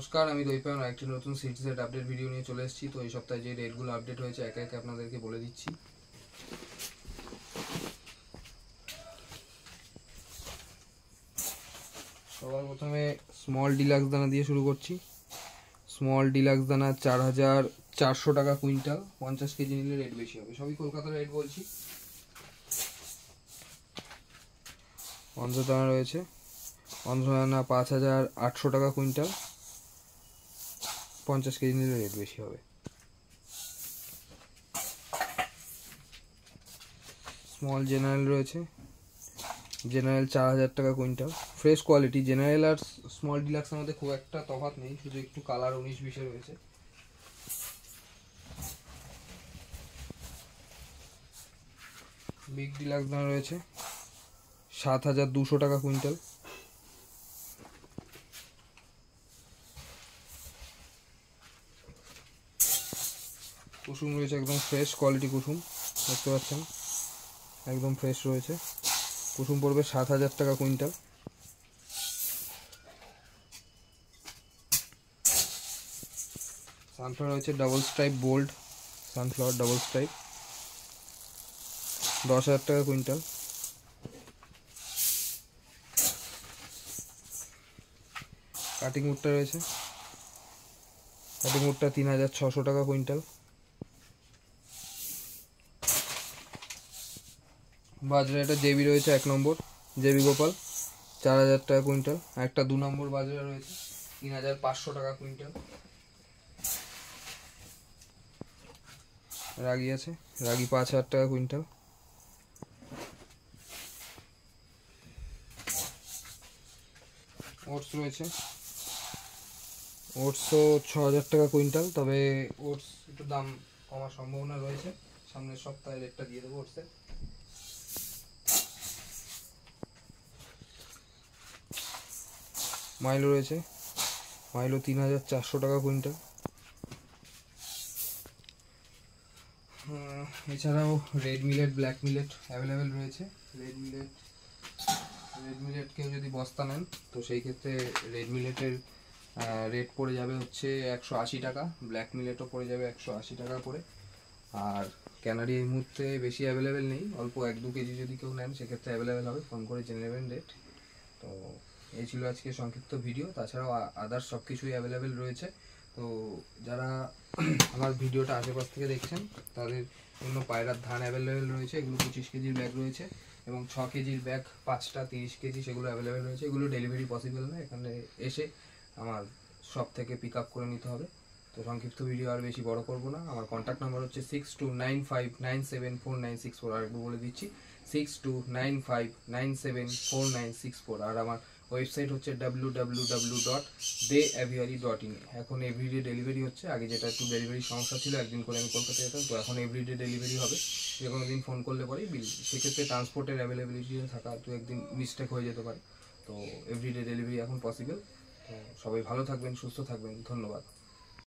নমস্কার, আমি দৈপায়ন একটি নতুন সিটি সেট আপডেট ভিডিও নিয়ে চলে এসেছি। তো এই সপ্তাহে যে রেটগুলো আপডেট হয়েছে একে একে আপনাদেরকে বলে দিচ্ছি। সবার প্রথমে স্মল ডিলাক্স দানা দিয়ে শুরু করছি। স্মল ডিলাক্স দানা 4,400 টাকা কুইন্টাল। 50 কেজি নিলে রেট বেশি হবে, সবই কলকাতার রেট বলছি। অন্ধ্র দানা রয়েছে, অন্ধ্র দানা 5,800 টাকা কুইন্টাল। 50 কেজি নিলে রেট বেশি হবে। স্মল জেনারেল রয়েছে, জেনারেল 4,000 টাকা কুইন্টাল। Fresh quality. জেনারেল আর স্মল ডিলাক্সের মধ্যে খুব একটা তফাৎ নেই, শুধু একটু কালার 19-20 রয়েছে। বিগ ডিলাক্স দানা রয়েছে 7,200 টাকা কুইন্টাল। কুসুম রয়েছে একদম ফ্রেশ কোয়ালিটি কুসুম, দেখতে পাচ্ছেন একদম ফ্রেশ রয়েছে। কুসুম পড়বে 7,000 টাকা কুইন্টাল। সানফ্লাওয়ার রয়েছে double stripe bold sunflower, double stripe 10,000 টাকা কুইন্টাল। কাটিং উডটা রয়েছে, কাটিং উডটা 3,600 টাকা কুইন্টাল। বাজরা এটা জেবি রয়েছে 1 নম্বর, জেবি গোপাল 4,000 টাকা কুইন্টাল। একটা 2 নম্বর বাজরা রয়েছে 3,500 টাকা কুইন্টাল। রাগি আছে, রাগি 5,000 টাকা কুইন্টাল। ওটস রয়েছে, ওটসও 6,000 টাকা কুইন্টাল। তবে ওটস একটু দাম কমার সম্ভাবনা রয়েছে, সামনের সপ্তাহে রেটটা দিয়ে দেবো ওটসের। মাইলো রয়েছে, মাইলো 3,400 টাকা কুইন্টাল। এছাড়াও red millet, black millet available রয়েছে। রেড মিলেট কেউ যদি বস্তা নেন তো সেই ক্ষেত্রে রেড মিলেটের রেট পড়ে যাবে হচ্ছে 180 টাকা, ব্ল্যাক মিলেটও পড়ে যাবে 180 টাকা করে। আর ক্যানারি এই মুহূর্তে বেশি অ্যাভেলেবেল নেই, অল্প 1-2 কেজি যদি কেউ নেন সেক্ষেত্রে অ্যাভেলেবেল হবে, ফোন করে জেনে নেবেন রেট। তো এই ছিল আজকে সংক্ষিপ্ত ভিডিও। তাছাড়াও আদার্স সব কিছুই অ্যাভেলেবেল রয়েছে। তো যারা আমার ভিডিওটা আশেপাশ থেকে দেখছেন তাদের জন্য পায়রার ধান অ্যাভেলেবেল রয়েছে, এগুলো 25 কেজির ব্যাগ রয়েছে এবং 6 কেজির ব্যাগ 5টা 30 কেজি সেগুলো অ্যাভেলেবেল রয়েছে। এগুলো ডেলিভারি পসিবল না, এখানে এসে আমার শপ থেকে পিক আপ করে নিতে হবে। তো সংক্ষিপ্ত ভিডিও আর বেশি বড় করব না। আমার কন্ট্যাক্ট নাম্বার হচ্ছে 6295974964। আরেকবার বলে দিচ্ছি 6295974964। আর আমার ওয়েবসাইট হচ্ছে www.deaviary.in। এখন এভরিডে ডেলিভারি হচ্ছে, আগে যেটা একটু ডেলিভারি সমস্যা ছিল, একদিন করে আমি কলকাতা যেতাম, তো এখন এভরিডে ডেলিভারি হবে। যে কোনো দিন ফোন করলে পরেই বিল, সেক্ষেত্রে ট্রান্সপোর্টের অ্যাভেলেবিলিটি থাকা তো একদিন মিস্টেক হয়ে যেতে পারে। তো এভরিডে ডেলিভারি এখন পসিবল। তো সবাই ভালো থাকবেন, সুস্থ থাকবেন, ধন্যবাদ।